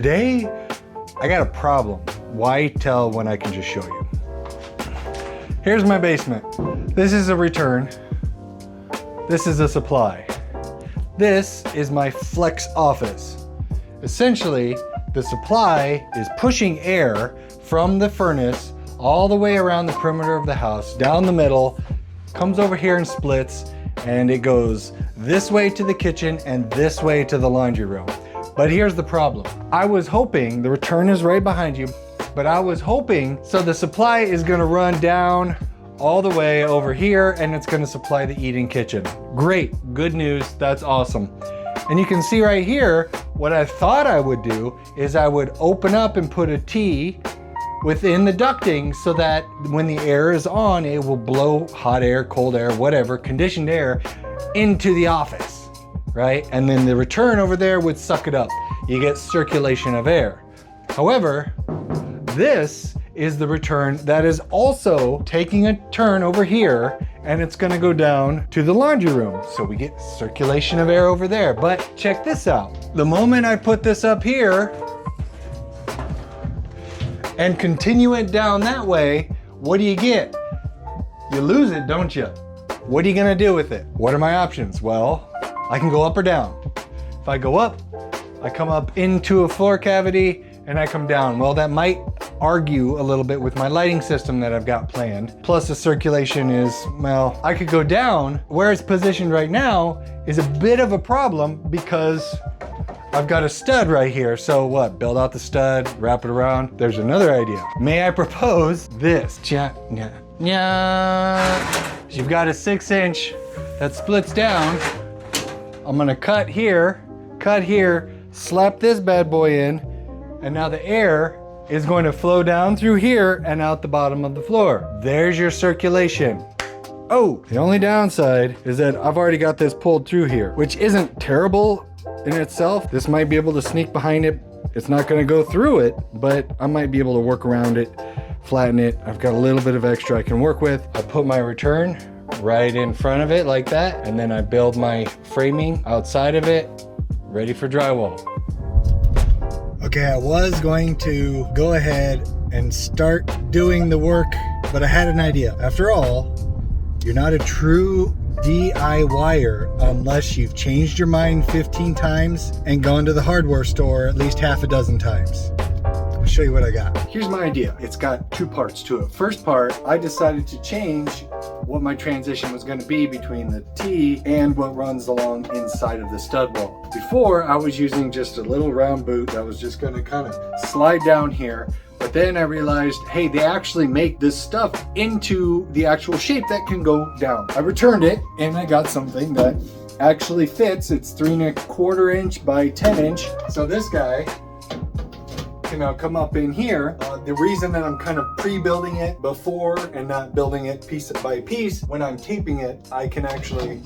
Today, I got a problem. Why tell when I can just show you? Here's my basement. This is a return. This is a supply. This is my flex office. Essentially, the supply is pushing air from the furnace all the way around the perimeter of the house, down the middle, comes over here and splits, and it goes this way to the kitchen and this way to the laundry room. But here's the problem. I was hoping, the return is right behind you, but I was hoping, so the supply is gonna run down all the way over here and it's gonna supply the eating kitchen. Great, good news, that's awesome. And you can see right here, what I thought I would do is I would open up and put a T within the ducting so that when the air is on, it will blow hot air, cold air, whatever, conditioned air into the office, right? And then the return over there would suck it up. You get circulation of air. However, this is the return that is also taking a turn over here, and it's gonna go down to the laundry room. So we get circulation of air over there. But check this out. The moment I put this up here and continue it down that way, what do you get? You lose it, don't you? What are you gonna do with it? What are my options? Well, I can go up or down. If I go up, I come up into a floor cavity and I come down. Well, that might argue a little bit with my lighting system that I've got planned. Plus the circulation is, well, I could go down. Where it's positioned right now is a bit of a problem because I've got a stud right here. So what, build out the stud, wrap it around. There's another idea. May I propose this? You've got a 6-inch that splits down. I'm gonna cut here, slap this bad boy in, and now the air is going to flow down through here and out the bottom of the floor. There's your circulation. Oh, the only downside is that I've already got this pulled through here, which isn't terrible in itself. This might be able to sneak behind it. It's not gonna go through it, but I might be able to work around it, flatten it. I've got a little bit of extra I can work with. I put my return right in front of it like that, and then I build my framing outside of it, ready for drywall. Okay, I was going to go ahead and start doing the work, but I had an idea. After all, you're not a true DIYer unless you've changed your mind 15 times and gone to the hardware store at least half a dozen times. I'll show you what I got. Here's my idea. It's got two parts to it. First part, I decided to change what my transition was going to be between the T and what runs along inside of the stud wall. Before, I was using just a little round boot that was just going to kind of slide down here. But then I realized, hey, they actually make this stuff into the actual shape that can go down. I returned it and I got something that actually fits. It's 3¼ inch by 10 inch. So this guy can now come up in here. The reason that I'm kind of pre-building it before and not building it piece by piece, when I'm taping it, I can actually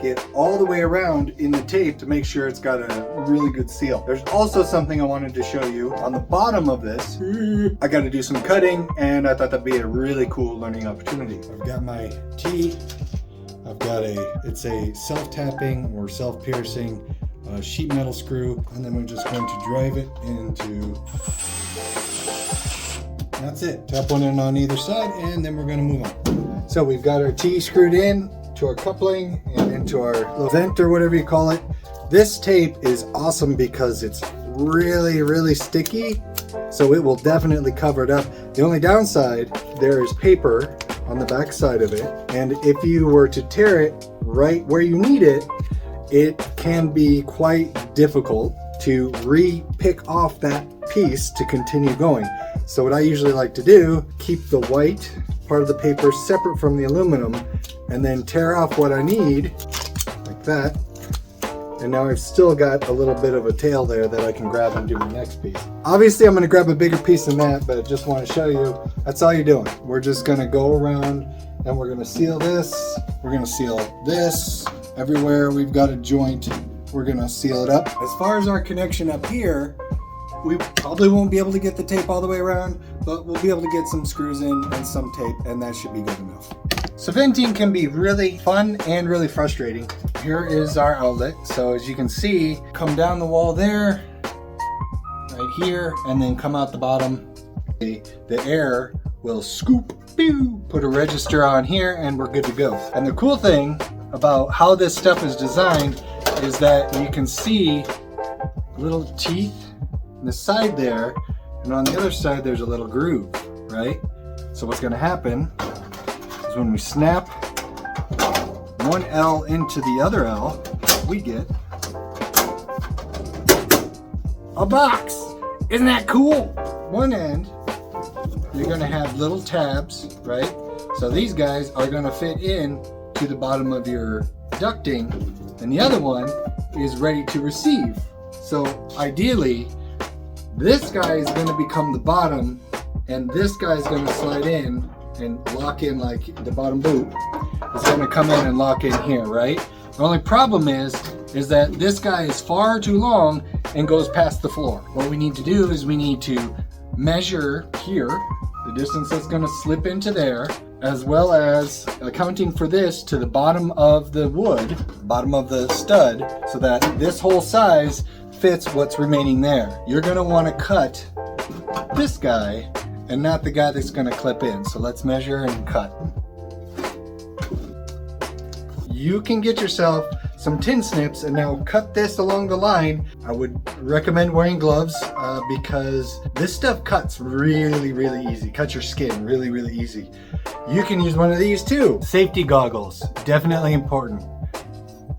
get all the way around in the tape to make sure it's got a really good seal. There's also something I wanted to show you on the bottom of this. I got to do some cutting and I thought that'd be a really cool learning opportunity. I've got my T. I've got it's a self-tapping or self-piercing sheet metal screw, and then we're just going to drive it into, that's it. Tap one in on either side and then we're going to move on. So we've got our T screwed in to our coupling and into our little vent or whatever you call it. This tape is awesome because it's really sticky, so it will definitely cover it up. The only downside, there is paper on the back side of it, and if you were to tear it right where you need it, it can be quite difficult to re-pick off that piece to continue going. So what I usually like to do, keep the white part of the paper separate from the aluminum and then tear off what I need like that. And now I've still got a little bit of a tail there that I can grab and do the next piece. Obviously I'm going to grab a bigger piece than that, but I just want to show you that's all you're doing. We're just going to go around and we're going to seal this. We're going to seal this. Everywhere we've got a joint, we're going to seal it up. As far as our connection up here, we probably won't be able to get the tape all the way around, but we'll be able to get some screws in and some tape, and that should be good enough. So venting can be really fun and really frustrating. Here is our outlet. So as you can see, come down the wall there, right here, and then come out the bottom. The air will scoop, pew, put a register on here, and we're good to go. And the cool thing about how this stuff is designed is that you can see little teeth on the side there, and on the other side there's a little groove, right? So what's gonna happen is when we snap one L into the other L, we get a box. Isn't that cool? One end, you're gonna have little tabs, right? So these guys are gonna fit in to the bottom of your ducting, and the other one is ready to receive. So ideally, this guy is gonna become the bottom, and this guy is gonna slide in and lock in, like the bottom boot is gonna come in and lock in here, right? The only problem is that this guy is far too long and goes past the floor. What we need to do is we need to measure here the distance that's going to slip into there, as well as accounting for this to the bottom of the wood, bottom of the stud, so that this whole size fits what's remaining there. You're going to want to cut this guy and not the guy that's going to clip in. So let's measure and cut. You can get yourself some tin snips and now cut this along the line. I would recommend wearing gloves because this stuff cuts really, really easy. Cuts your skin really, really easy. You can use one of these too. Safety goggles, definitely important.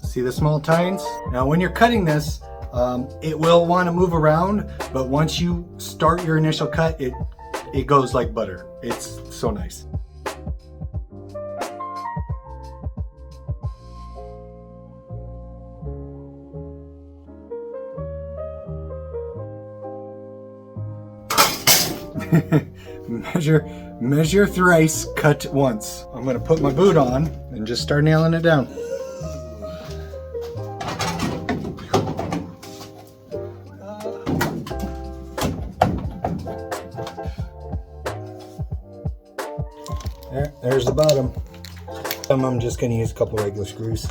See the small tines? Now when you're cutting this, it will want to move around, but once you start your initial cut, it goes like butter. It's so nice. measure thrice, cut once. I'm gonna put my boot on and just start nailing it down. There's the bottom. I'm just gonna use a couple regular screws.